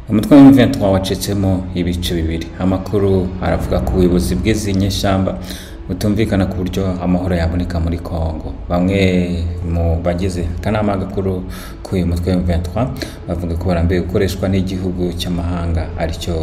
Umutwe wa M23 wacitsemo ibice bibiri. Amakuru aravuga ko ubuyobozi bw'izi nyeshyamba butumvikana ku buryo amahoro yaboneka muri Kongo. Bamwe mu bagize akanama gakuru k'uyu mutwe wa M23 bavuga ko barambiwe gukoreshwa n'igihugu cy'amahanga aricyo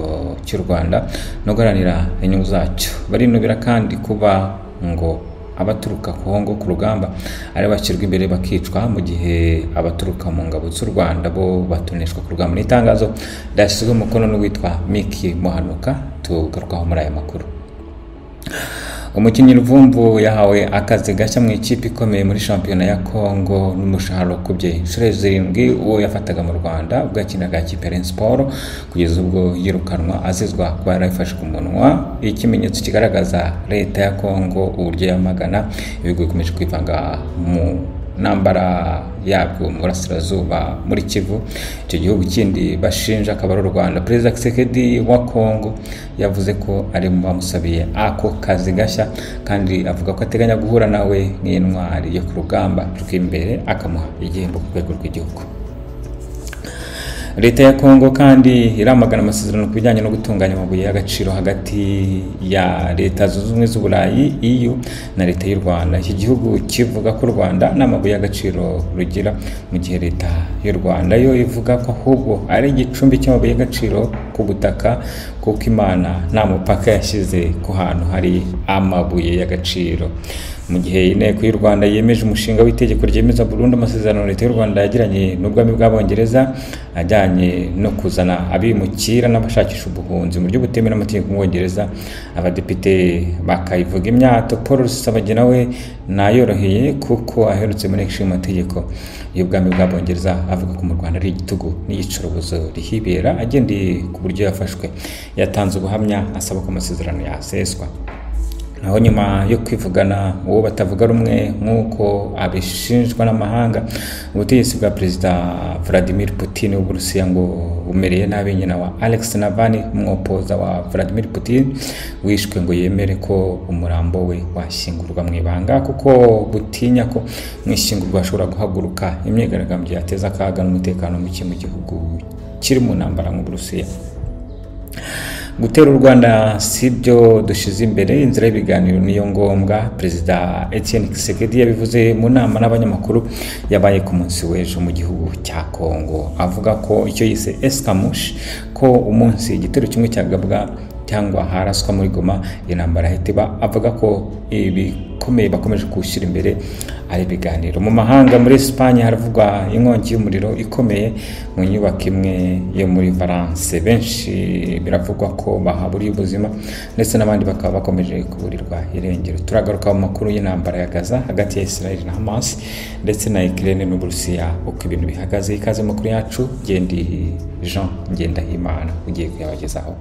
cy'u Rwanda no guharanira inyungu zacyo. Barinubira kandi kuba ngo abaturuka Kongo ku rugamba ari bashyirwa imbere bakicwa mu gihe abaturuka mu ngabo z'u Rwanda bo batoneshwa ku rugamba. N'itangazo ryashyizwe umukono n'uwitwa Miki Muhanuka tugarukaho muri aya makuru. Umukinnyi Ruvumbu yahawe akazi gashya mu ikipe ikomeye muri shampiyona ya Kongo n'umushahara ukubye inshuro 7 uwo yafataga mu Rwanda ubwo yakinaga ikipe Rayon Sport kugeza ubwo yirukanwa azizwa kuba yarafashe ku munwa. Ikimenyetso kigaragaza leta ya Kongo uburyo yamagana ibigo bikomeje kwivanga mu nambara yabwo mu burasirazuba muri Kivu. Icyo gihugu kindi bashinja akaba ari u Rwanda. Perezida Tshisekedi wa Kongo yavuze ko ari mu bamusabiye ako kazi gashya kandi avuga ko ateganya guhura nawe nk'intwari yo ku rugamba rw'imbere akamuha igihembo ku rwego rw'igihugu. Leta ya Kongo kandi iramagana amasezerano ku bijyanye no gutunganya amabuye y'agaciro hagati ya Leta Zunze Ubumwe z'u Burayi EU na Leta y'u Rwanda. Iki gihugu kivuga ko u Rwanda n'amabuye y'agaciro rugira mu gihe Leta y'u Rwanda yo ivuga ko ahubwo ari igicumbi cy'amabuye y'agaciro ku butaka kuko Imana nta mupaka yashyize ku hantu hari amabuye y'agaciro. Mu gihe inteko y'u Rwanda yemeje umushinga w'itegeko ryemeza burundu amasezerano Leta y'u Rwanda yagiranye n'ubwami bw'Abongereza ajyanye no kuzana abimukira n'abashakisha ubuhunzi mu buryo butemewe n'amategeko mu Bwongereza, abadepite bakayivuga imyato. Paul Rusesabagina we nayoroheye kuko aherutse muri amategeko y'ubwami bw'Abongereza avuga ko mu Rwanda ari igitugu n'iyicarubozo rihibera agendeye ku buryo yafashwe. Yatanze ubuhamya asaba ko amasezerano yaseswa. Naho nyuma yo kwivugana uwo batavuga rumwe nk'uko abishinjwa n'amahanga, ubutegetsi bwa Perezida Vladimir Putin w'Uburusiya ngo bumereye nabi nyina wa Alex Navalny, umwopoza wa Vladimir Putin wishwe, ngo yemere ko umurambo we washyingurwa mu ibanga kuko butinya ko mwishyingurwa ashobora guhaguruka imyigaragambyo yateza akaga n'umutekano muke mu gihugu kiri mu ntambara mu Burusiya. Gutera u Rwanda sibyo dushize imbere, inzira y'ibiganiro niyo ngombwa. Perezida Etienne Tshisekedi yabivuze mu nama n'abanyamakuru yabaye ku munsi w'ejo mu gihugu cya Kongo, avuga ko icyo yise escamoche ko umunsi igitero kimwe cyagabwa cyangwa haraswa muri Goma intambara hitiba. Avuga ko ibikomeye bakomeje gushyira imbere ari ibiganiro. Mu mahanga muri Espagne haravugwa inkongi y'umuriro ikomeye mu nyubako imwe yo muri Valence. Benshi biravugwa ko bahaburiye ubuzima ndetse n'abandi bakaba bakomeje kuburirwa irengero. Turagaruka mu makuru y'intambara ya Gaza hagati ya Israel na Hamas ndetse na Ukraine n'Uburusiya uko ibintu bihagaze. Ikaze makuru yacu Gendi Jean Ngendahimana ugiye kuyabagezaho.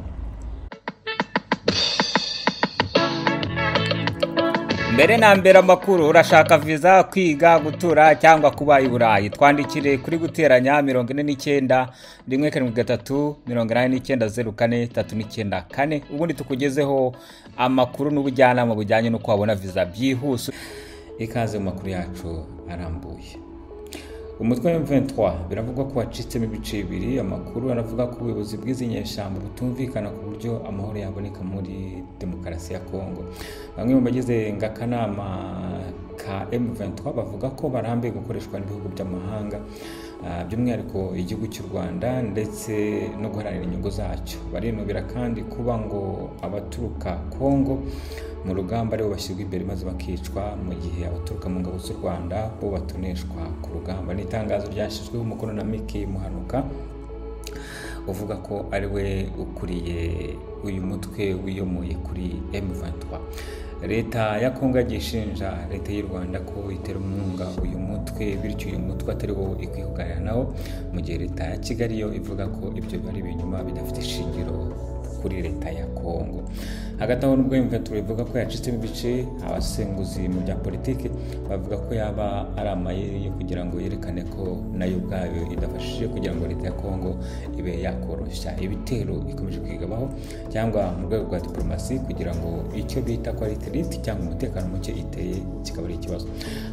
Mbere na mbere amakuru, urashaka visa, kwiga, gutura cyangwa kuba i Burayi, twandikire kuri guteranya 49 173 8904 ubundi tukugezeho amakuru n'ubujyanama bujyanye no kwabona visa byihuse. Ikaze mu makuru yacu arambuye. Umutwe wa M23 biravugwa ko wacitsemo ibice bibiri. Amakuru aravuga ko ubuyobozi bw'izi nyeshyamba butumvikana ku buryo amahoro yaboneka muri demokarasi ya Kongo. Bamwe mu bagize ngakanama ka M23 bavuga ko barambiwe gukoreshwa n'ibihugu by'amahanga, by'umwihariko igihugu cy'u Rwanda ndetse no guharanira inyungu zacyo. Barinubira kandi kuba ngo abaturuka Kongo mu rugamba aribo bashyirwa imbere maze bakicwa mu gihe abaturuka mu ngabo z'u Rwanda bo batoneshwa ku rugamba. N'itangazo ryashyizweho umukono na Miki Muhanuka uvuga ko ari we ukuriye uyu mutwe wiyomoye kuri M23. Leta ya Kongo yagishinja Leta y'u Rwanda ko itera umwunga uyu mutwe, bityo uyu mutwe atari wo ikwihugarira nawo, mu gihe Leta ya Kigali yo ivuga ko ibyo bari ibinyuma bidafite ishingiro kuri leta ya Kongo. Hagati aho nubwo M23 ivuga ko yacitsemo ibice, abasenguzi mu bya politiki bavuga ko yaba ari amayeri yo kugira ngo yerekane ko nayo ubwayo idafashije kugira ngo leta ya Kongo ibe yakoroshya ibitero ikomeje kwigabaho cyangwa mu rwego rwa diplomasi kugira ngo icyo bita ko ari terite cyangwa umutekano muke iteye kikaba ari ikibazo.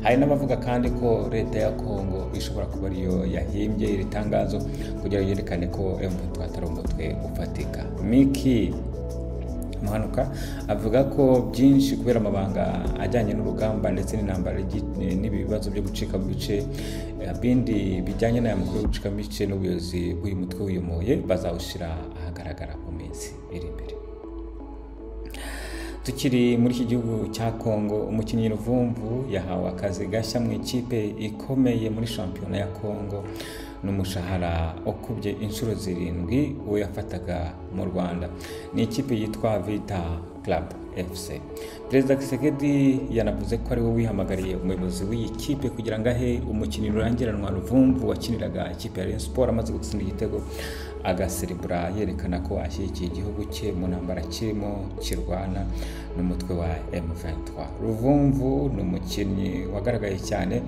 Hari n'abavuga kandi ko leta ya Kongo ishobora kuba ariyo yahimbye iri tangazo kugira ngo yerekane ko M23 atari umutwe ufatika. Miki Muhanuka avuga ko byinshi kubera amabanga ajyanye n'urugamba ndetse n'intambara n'ibibazo byo gucika mu bice bindi bijyanye n'aya makuru yo gucika mu bice n'ubuyobozi bw'uyu mutwe wiyumuye bazawushyira ahagaragara mu minsi iri imbere. Tukiri muri iki gihugu cya Kongo, umukinnyi Ruvumvu yahawe akazi gashya mu ikipe ikomeye muri shampiyona ya Kongo n'umushahara ukubye inshuro 7 uwo yafataga mu Rwanda. Ni ikipe yitwa Vita Club FC. Perezida Kisekedi yanavuze ko ari we wihamagariye umuyobozi w'iyi kipe kugira ngo ahe umukinnyi rurangiranwa Ruvumvu wakiniraga ikipe ya Rayon Sport amaze gutsinda igitego agaserebura yerekana ko ashyigikiye igihugu cye mu ntambara kirimo kirwana n'umutwe wa M23. Ruvumvu ni umukinnyi wagaragaye cyane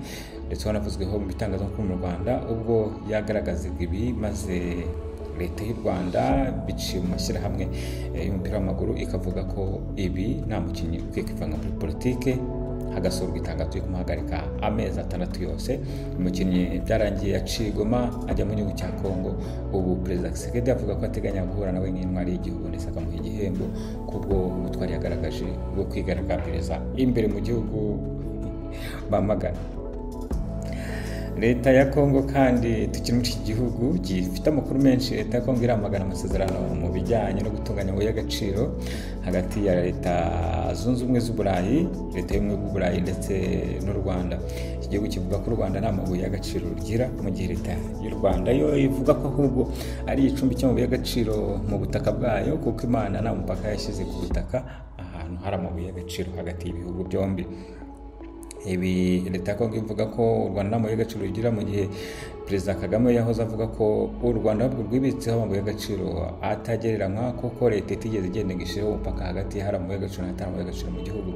ndetse wanavuzweho mu bitangazamakuru mu Rwanda ubwo yagaragazaga ibi, maze leta y'u Rwanda biciye mu mashyirahamwe y'umupira w'amaguru ikavuga ko ibi nta mukinnyi ukwiye kwivanga muri politike, hagasorwa itangazo yo kumuhagarika amezi 6 yose. Umukinnyi byarangiye yaciye Goma ajya mu gihugu cya Kongo. Ubu Perezida Kisekedi avuga ko ateganya guhura nawe nk'intwari y'igihugu ndetse akamuha igihembo kubwo ubutwari yagaragaje bwo kwigaragambiriza imbere mu gihugu bamagana. Leta ya Kongo kandi tukiri muri iki gihugu gifite amakuru menshi, leta ya Kongo iramagana amasezerano mu bijyanye no gutunganya amabuye y'agaciro hagati ya leta zunze ubumwe z'Uburayi, leta y'ubumwe bw'Uburayi ndetse n'u Rwanda. Iki gihugu kivuga ko u Rwanda nta mabuye y'agaciro rugira, mu gihe leta y'u Rwanda yo ivuga ko ahubwo ari igicumbi cy'amabuye y'agaciro mu butaka bwayo, kuko Imana nta mupaka yashyize ku butaka ahantu hari amabuye y'agaciro hagati y'ibihugu byombi. Ibi leta ya Kongo ivuga ko u Rwanda nta mabuye y'agaciro rugira, mu gihe Perezida Kagame yahoze avuga ko u Rwanda ahubwo rwibitseho amabuye y'agaciro atagereranywa, kuko leta itigeze igenda igishyiraho umupaka hagati hari amabuye y'agaciro n'atari amabuye y'agaciro mu gihugu.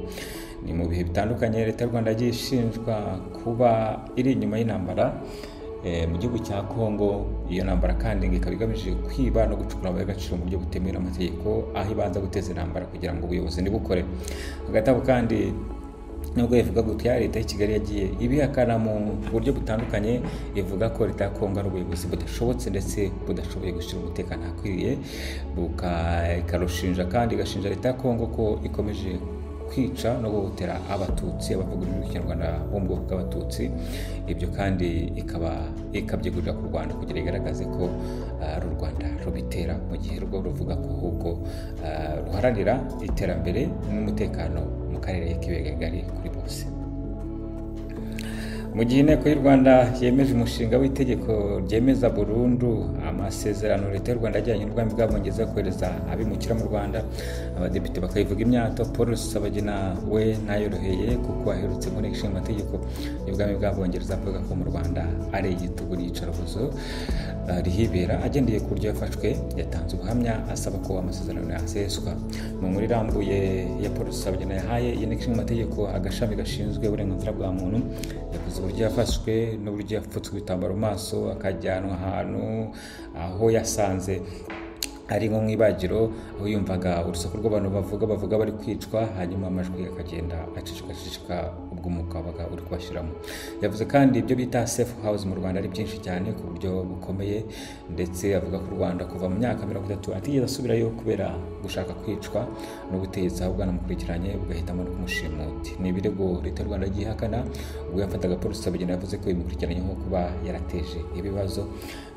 Ni mu bihe bitandukanye leta y'u Rwanda yagiye ishinjwa kuba iri inyuma y'intambara mu gihugu cya Kongo. Iyo ntambara kandi ikaba igamije kwiba no gucukura amabuye y'agaciro mu buryo butemewe n'amategeko, aho ibanza guteza intambara kugira ngo ubuyobozi ntibukore. Hagati aho kandi nubwo ivuga gutya, leta y'i Kigali yagiye ibihakana mu buryo butandukanye, ivuga ko leta ya Kongo ari ubuyobozi budashobotse ndetse budashoboye gushyira umutekano ahakwiriye, ikarushinja kandi igashinja leta ya Kongo ko ikomeje kwica no guhotera abatutsi, abavuga ururimi rw'ikinyarwanda bo mu bwoko bw'abatutsi. Ibyo kandi ikabyegurira ku Rwanda kugira igaragaze ko ari u Rwanda rubitera, mu gihe rwo ruvuga ko ahubwo ruharanira iterambere n'umutekano mu karere k'ibiyaga bigari kuri bose. Mu gihe inteko y'u Rwanda yemeje umushinga w'itegeko ryemeza burundu amasezerano leta y'u Rwanda ajyanye n'ubwami bw'Abongereza kohereza abimukira mu Rwanda, abadepite bakayivuga imyato. Paul Rusesabagina we ntayoroheye kuko aherutse mu nteko ishinga amategeko y'ubwami bw'Abongereza avuga ko mu Rwanda ari igitugu n'iyicarubozo rihibera. Agendeye ku buryo yafashwe, yatanze ubuhamya asaba ko amasezerano yaseswa. Mu nkuru irambuye ya Paul Rusesabagina yahaye inteko ishinga amategeko agashami gashinzwe uburenganzira bwa muntu, yavuze uburyo yafashwe n'uburyo yapfutswe ibitambaro mu maso akajyanwa ahantu aho yasanze ari nko mu ibagiro, aho yumvaga urusaku rw'abantu bavuga bari kwicwa, hanyuma amajwi akagenda acicika ubwo umwuka wabaga uri kubashyiramo. Yavuze kandi ibyo bita safe house mu Rwanda ari byinshi cyane ku buryo bukomeye, ndetse avuga ko u Rwanda kuva mu myaka 30 atigeze asubirayo kubera gushaka kwicwa n'ubutegetsi, ahubwo bwanamukurikiranye bugahitamo no kumushimuta. Ni ibirego leta y'u Rwanda yagiye ihakana. Ubwo yafataga Paul Rusesabagina yavuze ko bimukurikiranye nko kuba yarateje ibibazo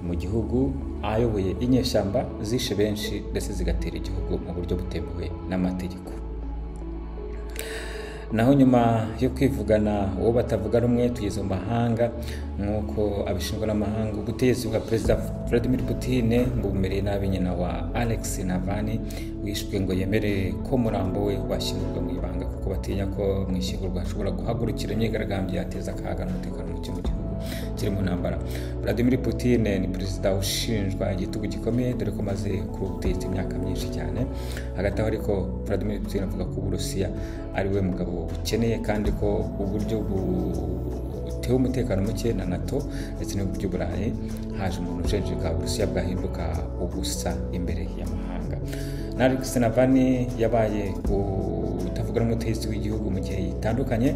mu gihugu, ayoboye inyeshyamba zishe benshi ndetse zigatera igihugu mu buryo butemewe n'amategeko. Naho nyuma yo kwivugana uwo batavuga rumwe tugeze mu mahanga, nk'uko abishinzwe n'amahanga, ubutegetsi bwa Perezida Vladimir Putin ngo bumereye nabi nyina wa Alexei Navalny wishwe, ngo yemere ko murambo we washyingurwa mu ibanga kuko batinya ko mu ishyingurwa hashobora guhagurukira imyigaragambyo yateza akaga n'umutekano muke mu gihugu. kiri mu ntambara. Vladimir Putin ni perezida ushinjwa igitugu gikomeye dore ko maze ku butegetsi imyaka myinshi cyane. Hagati aho ariko Vladimir Putin avuga ko Uburusiya ari we mugabo bukeneye kandi ko uburyo butewe umutekano muke na NATO ndetse n'ibihugu by'Uburayi haje umuntu ujenjeka Uburusiya bwahinduka ubusa imbere y'amahanga. Na Alexei Navalny yabaye utavuga n'umutegetsi w'igihugu mu gihe gitandukanye.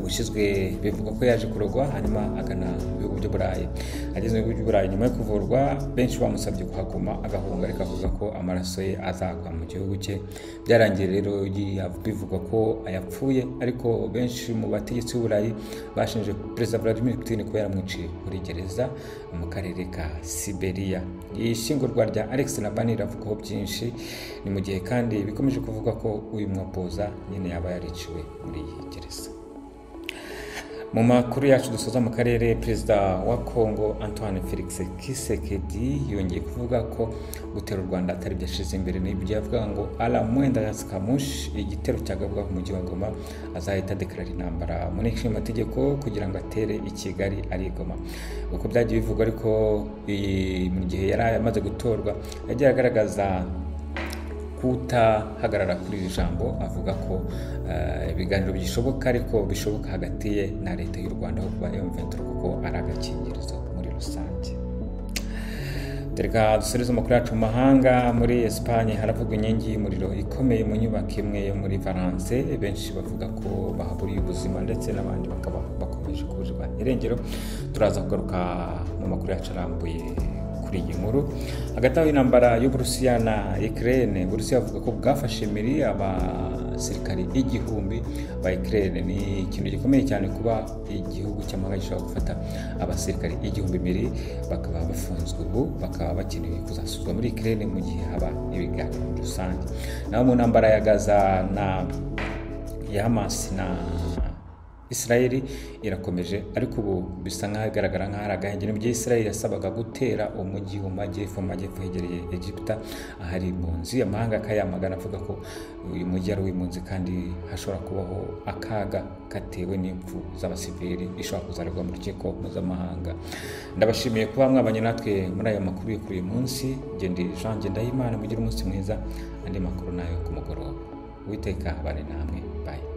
Ubushyizwe bivuga ko yaje kurogwa hanyuma agana ibihugu by'Uburayi. Ageze mu bihugu by'Uburayi nyuma yo kuvurwa benshi bamusabye kuhaguma agahunga ariko avuga ko amaraso ye azagwa mu gihugu cye. Byarangiye rero bivugwa ko ayapfuye ariko benshi mu bategetsi b'Uburayi bashinje Perezida Vladimir Putin ko yaramwiciye muri gereza mu karere ka Siberia. Ishingurwa rya Alexei Navalny riravugaho byinshi, ni mu gihe kandi bikomeje kuvuga ko uyu mwopoza nyine yaba yariciwe muri iyi gereza. Mu makuru yacu dusoza mu karere, perezida wa Kongo Antoine Felix Tshisekedi yongeye kuvuga ko gutera u Rwanda atari byashize imbere. N'ibyo yavuga ngo ala mwenda yasikamush igitero cyagabwa mu mujyi wa Goma azahita deklarara intambara mu nteko y'amategeko kugira ngo atere i Kigali ari Goma. Uko byagiye bivugwa ariko mu gihe yari amaze gutorwa yagiye agaragaza kutahagarara kuri iri jambo, avuga ko ibiganiro bishoboka ariko bishoboka hagati ye na leta y'u Rwanda kuba M23 kuko ari agakingirizo muri rusange. Tereka dusoreze amakuru yacu mu mahanga. Muri Espagne haravugwa inkingi y'umuriro ikomeye mu nyubako imwe yo muri Valence. Benshi bavuga ko bahaburiye ubuzima ndetse n'abandi bakaba bakomeje kuburirwa irengero. Turaza kugaruka mu makuru yacu arambuye iyi nkuru. Hagati aho intambara y'Uburusiya na Ukraine, Uburusiya avuga ko bwafashe miri abasirikari 1000 ba Ukraine. Ni ikintu gikomeye cyane kuba igihugu cy'amahanga gishobora gufata abasirikari 1000 miri bakaba bafunzwe, ubu bakaba bakeneye kuzasubizwa muri Ukraine mu gihe haba ibiganiro muri rusange. Naho mu ntambara ya Gaza na ya Hamas na Israeli irakomeje ariko ubu bisa nkaho igaragara nk'aho ari agahenge. Mu gihe Israeli yasabaga gutera umujyi mu majyepfo hegereye Egiputa ahari impunzi, amahanga akayamagana avuga ko uyu mujyi ari uw'impunzi kandi hashobora kubaho akaga katewe n'impfu z'abasivili ishobora kuzarirwa mu rukiko mpuzamahanga. Ndabashimiye kuba mwabanye natwe muri aya makuru yo kuri uyu munsi. Ndi Jean Ndahimana, mugire umunsi mwiza. Andi makuru nayo ku mugoroba. Uwiteka abane namwe. Bye.